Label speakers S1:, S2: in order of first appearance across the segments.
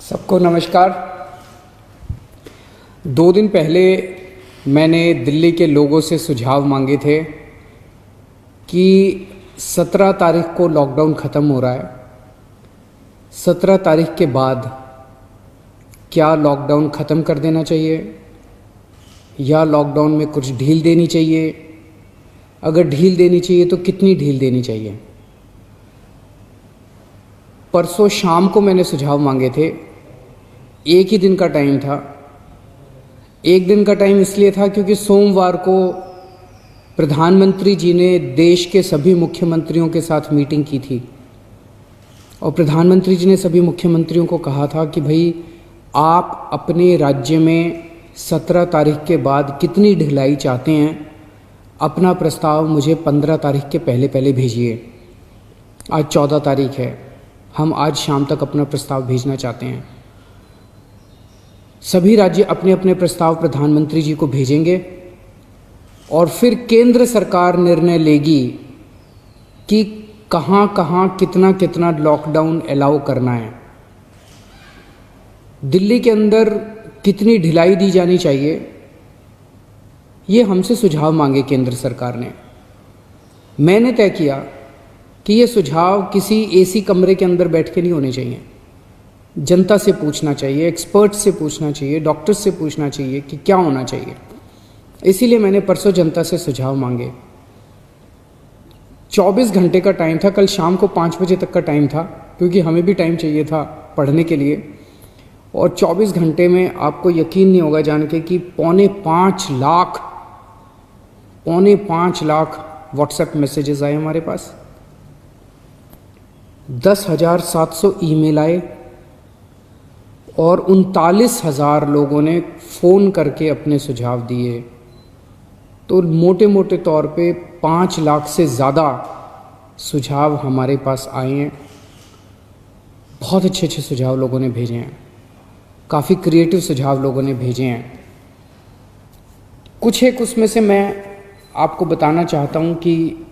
S1: सबको नमस्कार। 2 दिन पहले मैंने दिल्ली के लोगों से सुझाव मांगे थे कि 17 तारीख को लॉकडाउन ख़त्म हो रहा है। 17 तारीख के बाद क्या लॉकडाउन ख़त्म कर देना चाहिए या लॉकडाउन में कुछ ढील देनी चाहिए? अगर ढील देनी चाहिए तो कितनी ढील देनी चाहिए? परसों शाम को मैंने सुझाव मांगे थे। एक ही दिन का टाइम था। एक दिन का टाइम इसलिए था क्योंकि सोमवार को प्रधानमंत्री जी ने देश के सभी मुख्यमंत्रियों के साथ मीटिंग की थी और प्रधानमंत्री जी ने सभी मुख्यमंत्रियों को कहा था कि भाई आप अपने राज्य में 17 तारीख के बाद कितनी ढिलाई चाहते हैं, अपना प्रस्ताव मुझे 15 तारीख के पहले पहले भेजिए। आज 14 तारीख है, हम आज शाम तक अपना प्रस्ताव भेजना चाहते हैं। सभी राज्य अपने अपने प्रस्ताव प्रधानमंत्री जी को भेजेंगे और फिर केंद्र सरकार निर्णय लेगी कि कहाँ कहाँ कितना कितना लॉकडाउन अलाउ करना है, दिल्ली के अंदर कितनी ढिलाई दी जानी चाहिए। ये हमसे सुझाव मांगे केंद्र सरकार ने। मैंने तय किया कि ये सुझाव किसी एसी कमरे के अंदर बैठ के नहीं होने चाहिए। जनता से पूछना चाहिए, एक्सपर्ट से पूछना चाहिए, डॉक्टर्स से पूछना चाहिए कि क्या होना चाहिए। इसीलिए मैंने परसों जनता से सुझाव मांगे। 24 घंटे का टाइम था, कल शाम को 5 बजे तक का टाइम था क्योंकि हमें भी टाइम चाहिए था पढ़ने के लिए। और 24 घंटे में आपको यकीन नहीं होगा जान के कि 4.5 लाख व्हाट्सएप मैसेजेस आए हमारे पास, 10,700 ईमेल आए और 39,000 लोगों ने फ़ोन करके अपने सुझाव दिए। तो मोटे मोटे तौर पे 5 लाख से ज़्यादा सुझाव हमारे पास आए हैं। बहुत अच्छे अच्छे सुझाव लोगों ने भेजे हैं, काफ़ी क्रिएटिव सुझाव लोगों ने भेजे हैं। कुछ एक उसमें से मैं आपको बताना चाहता हूँ कि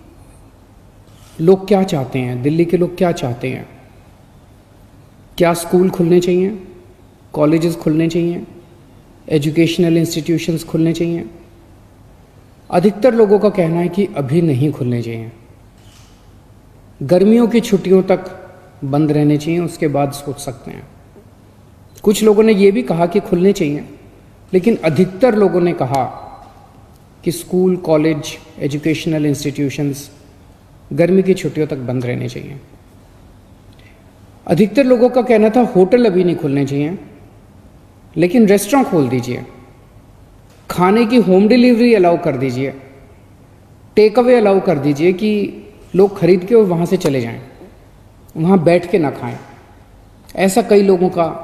S1: लोग क्या चाहते हैं, दिल्ली के लोग क्या चाहते हैं। क्या स्कूल खुलने चाहिए, कॉलेजेस खुलने चाहिए, एजुकेशनल इंस्टीट्यूशंस खुलने चाहिए? अधिकतर लोगों का कहना है कि अभी नहीं खुलने चाहिए, गर्मियों की छुट्टियों तक बंद रहने चाहिए, उसके बाद सोच सकते हैं। कुछ लोगों ने ये भी कहा कि खुलने चाहिए, लेकिन अधिकतर लोगों ने कहा कि स्कूल, कॉलेज, एजुकेशनल इंस्टीट्यूशंस गर्मी की छुट्टियों तक बंद रहने चाहिए। अधिकतर लोगों का कहना था होटल अभी नहीं खुलने चाहिए, लेकिन रेस्टोरेंट खोल दीजिए, खाने की होम डिलीवरी अलाउ कर दीजिए, टेक अवे अलाउ कर दीजिए कि लोग खरीद के और वहाँ से चले जाएं, वहाँ बैठ के ना खाएं। ऐसा कई लोगों का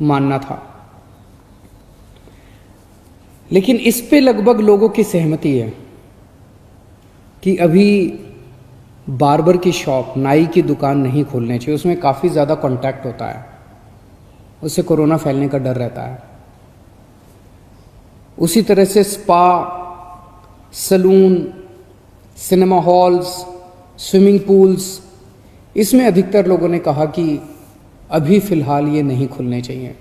S1: मानना था, लेकिन इस पे लगभग लोगों की सहमति है कि अभी बार्बर की शॉप, नाई की दुकान नहीं खोलनी चाहिए। उसमें काफ़ी ज़्यादा कांटेक्ट होता है, उससे कोरोना फैलने का डर रहता है। उसी तरह से spa, salon, cinema halls, swimming pools, इसमें अधिकतर लोगों ने कहा कि अभी फ़िलहाल ये नहीं खुलने चाहिए।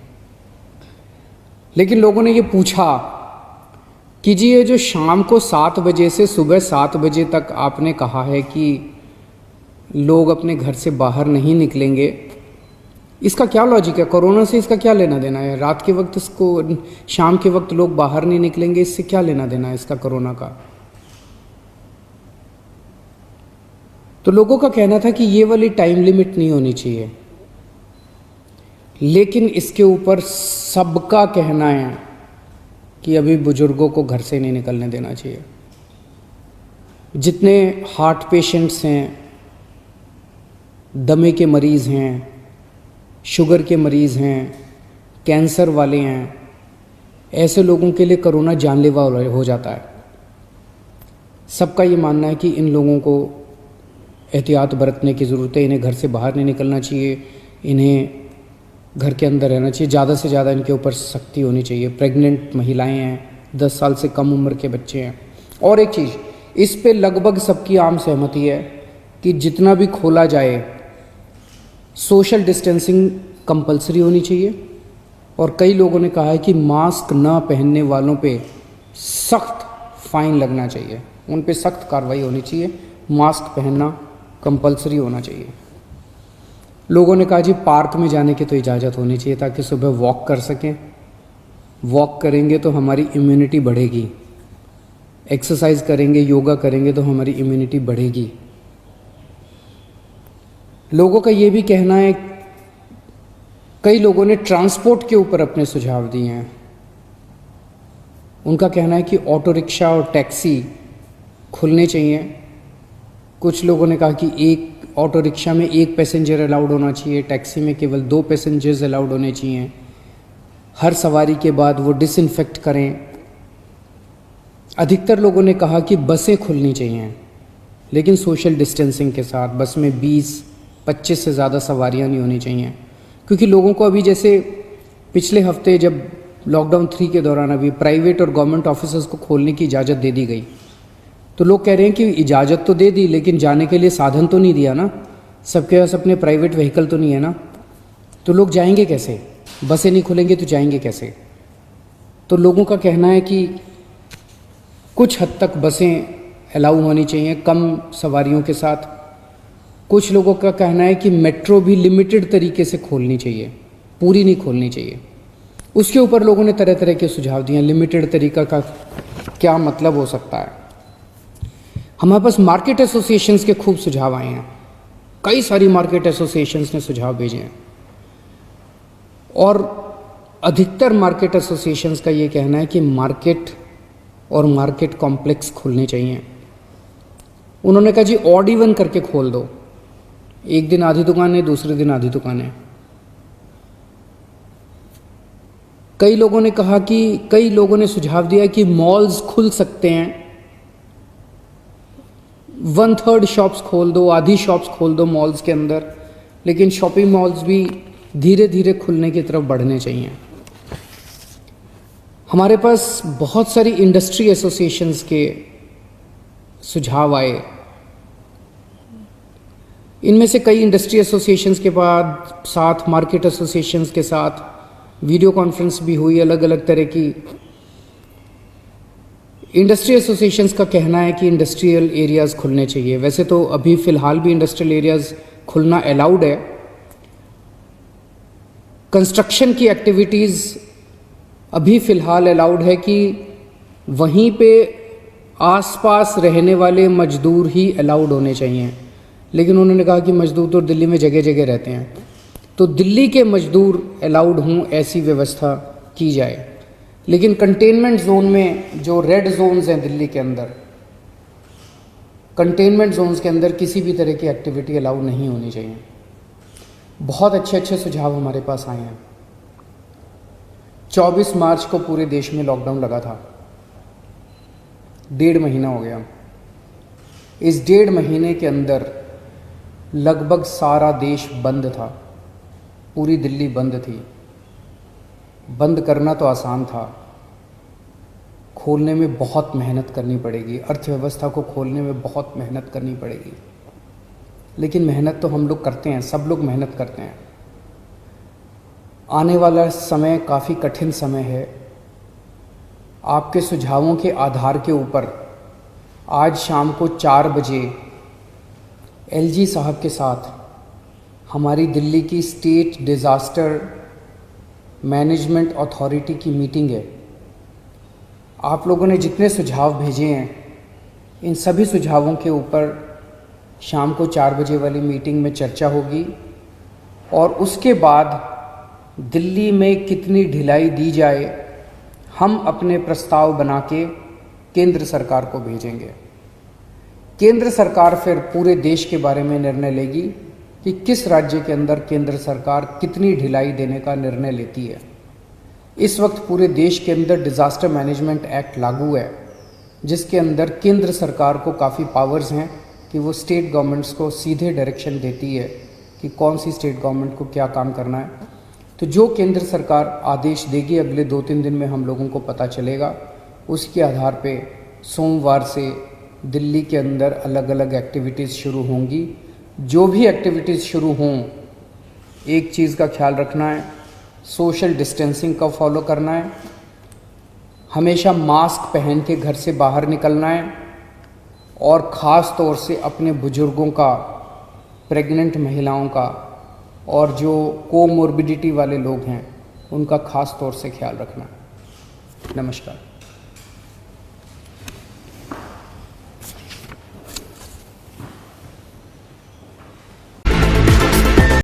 S1: लेकिन लोगों ने ये पूछा कि जी ये जो शाम को 7 बजे से सुबह 7 बजे तक आपने कहा है कि लोग अपने घर से बाहर नहीं निकलेंगे, इसका क्या लॉजिक है? कोरोना से इसका क्या लेना देना है? रात के वक्त इसको, शाम के वक्त लोग बाहर नहीं निकलेंगे, इससे क्या लेना देना है इसका कोरोना का? तो लोगों का कहना था कि ये वाली टाइम लिमिट नहीं होनी चाहिए, लेकिन इसके ऊपर सबका कहना है कि अभी बुजुर्गों को घर से नहीं निकलने देना चाहिए। जितने हार्ट पेशेंट्स हैं, दमे के मरीज़ हैं, शुगर के मरीज़ हैं, कैंसर वाले हैं, ऐसे लोगों के लिए कोरोना जानलेवा हो जाता है। सबका ये मानना है कि इन लोगों को एहतियात बरतने की ज़रूरत है, इन्हें घर से बाहर नहीं निकलना चाहिए, इन्हें घर के अंदर रहना चाहिए, ज़्यादा से ज़्यादा इनके ऊपर सख्ती होनी चाहिए। प्रेग्नेंट महिलाएं हैं, 10 साल से कम उम्र के बच्चे हैं। और एक चीज़, इस पे लगभग सबकी आम सहमति है कि जितना भी खोला जाए सोशल डिस्टेंसिंग कंपलसरी होनी चाहिए। और कई लोगों ने कहा है कि मास्क ना पहनने वालों पे सख्त फाइन लगना चाहिए, उन पे सख्त कार्रवाई होनी चाहिए, मास्क पहनना कंपलसरी होना चाहिए। लोगों ने कहा जी पार्क में जाने की तो इजाज़त होनी चाहिए ताकि सुबह वॉक कर सकें, वॉक करेंगे तो हमारी इम्यूनिटी बढ़ेगी, एक्सरसाइज करेंगे, योगा करेंगे तो हमारी इम्यूनिटी बढ़ेगी। लोगों का ये भी कहना है, कई लोगों ने ट्रांसपोर्ट के ऊपर अपने सुझाव दिए हैं। उनका कहना है कि ऑटो रिक्शा और टैक्सी खुलने चाहिए। कुछ लोगों ने कहा कि एक ऑटो रिक्शा में एक पैसेंजर अलाउड होना चाहिए, टैक्सी में केवल 2 पैसेंजर्स अलाउड होने चाहिए। हर सवारी के बाद वो डिसइंफेक्ट करें। अधिकतर लोगों ने कहा कि बसें खुलनी चाहिए, लेकिन सोशल डिस्टेंसिंग के साथ। बस में 20-25 से ज़्यादा सवारियां नहीं होनी चाहिए, क्योंकि लोगों को अभी जैसे पिछले हफ्ते जब लॉकडाउन 3 के दौरान अभी प्राइवेट और गवर्नमेंट ऑफिसेज को खोलने की इजाज़त दे दी गई, तो लोग कह रहे हैं कि इजाज़त तो दे दी लेकिन जाने के लिए साधन तो नहीं दिया ना, सबके पास अपने प्राइवेट व्हीकल तो नहीं है ना, तो लोग जाएंगे कैसे? बसें नहीं खुलेंगे तो जाएंगे कैसे? तो लोगों का कहना है कि कुछ हद तक बसें अलाउ होनी चाहिए कम सवारियों के साथ। कुछ लोगों का कहना है कि मेट्रो भी लिमिटेड तरीके से खोलनी चाहिए, पूरी नहीं खोलनी चाहिए। उसके ऊपर लोगों ने तरह तरह के सुझाव दिए। लिमिटेड तरीका का क्या मतलब हो सकता है? हमारे पास मार्केट एसोसिएशंस के खूब सुझाव आए हैं, कई सारी मार्केट एसोसिएशंस ने सुझाव भेजे हैं, और अधिकतर मार्केट एसोसिएशंस का ये कहना है कि मार्केट और मार्केट कॉम्प्लेक्स खुलने चाहिए। उन्होंने कहा जी ऑड इवन करके खोल दो, एक दिन आधी दुकानें, दूसरे दिन आधी दुकानें। कई लोगों ने कहा कि कई लोगों ने सुझाव दिया कि मॉल्स खुल सकते हैं, 1/3 शॉप्स खोल दो, आधी शॉप्स खोल दो मॉल्स के अंदर, लेकिन शॉपिंग मॉल्स भी धीरे धीरे खुलने की तरफ बढ़ने चाहिए। हमारे पास बहुत सारी इंडस्ट्री एसोसिएशंस के सुझाव आए। इनमें से कई इंडस्ट्री एसोसिएशंस के बाद साथ मार्केट एसोसिएशंस के साथ वीडियो कॉन्फ्रेंस भी हुई। अलग अलग तरह की इंडस्ट्री एसोसिएशंस का कहना है कि इंडस्ट्रियल एरियाज़ खुलने चाहिए। वैसे तो अभी फ़िलहाल भी इंडस्ट्रियल एरियाज़ खुलना अलाउड है। कंस्ट्रक्शन की एक्टिविटीज़ अभी फ़िलहाल अलाउड है कि वहीं पे आसपास रहने वाले मजदूर ही अलाउड होने चाहिए, लेकिन उन्होंने कहा कि मजदूर तो दिल्ली में जगह जगह रहते हैं, तो दिल्ली के मजदूर अलाउड हों ऐसी व्यवस्था की जाए। लेकिन कंटेनमेंट जोन में जो रेड जोन्स हैं दिल्ली के अंदर, कंटेनमेंट जोन्स के अंदर किसी भी तरह की एक्टिविटी अलाउ नहीं होनी चाहिए। बहुत अच्छे अच्छे सुझाव हमारे पास आए हैं। 24 मार्च को पूरे देश में लॉकडाउन लगा था, 1.5 महीना हो गया। इस 1.5 महीने के अंदर लगभग सारा देश बंद था, पूरी दिल्ली बंद थी। बंद करना तो आसान था, खोलने में बहुत मेहनत करनी पड़ेगी, अर्थव्यवस्था को खोलने में बहुत मेहनत करनी पड़ेगी। लेकिन मेहनत तो हम लोग करते हैं, सब लोग मेहनत करते हैं। आने वाला समय काफ़ी कठिन समय है। आपके सुझावों के आधार के ऊपर आज शाम को 4 बजे एलजी साहब के साथ हमारी दिल्ली की स्टेट डिज़ास्टर मैनेजमेंट अथॉरिटी की मीटिंग है। आप लोगों ने जितने सुझाव भेजे हैं, इन सभी सुझावों के ऊपर शाम को 4 बजे वाली मीटिंग में चर्चा होगी, और उसके बाद दिल्ली में कितनी ढिलाई दी जाए, हम अपने प्रस्ताव बना के केंद्र सरकार को भेजेंगे। केंद्र सरकार फिर पूरे देश के बारे में निर्णय लेगी कि किस राज्य के अंदर केंद्र सरकार कितनी ढिलाई देने का निर्णय लेती है। इस वक्त पूरे देश के अंदर डिज़ास्टर मैनेजमेंट एक्ट लागू है, जिसके अंदर केंद्र सरकार को काफ़ी पावर्स हैं कि वो स्टेट गवर्नमेंट्स को सीधे डायरेक्शन देती है कि कौन सी स्टेट गवर्नमेंट को क्या काम करना है। तो जो केंद्र सरकार आदेश देगी अगले 2-3 दिन में हम लोगों को पता चलेगा। उसके आधार पे सोमवार से दिल्ली के अंदर अलग अलग एक्टिविटीज़ शुरू होंगी। जो भी एक्टिविटीज़ शुरू हों एक चीज़ का ख्याल रखना है, सोशल डिस्टेंसिंग का फॉलो करना है, हमेशा मास्क पहन के घर से बाहर निकलना है, और ख़ास तौर से अपने बुज़ुर्गों का, प्रेग्नेंट महिलाओं का और जो कोमोर्बिडिटी वाले लोग हैं उनका ख़ास तौर से ख्याल रखना है। नमस्कार।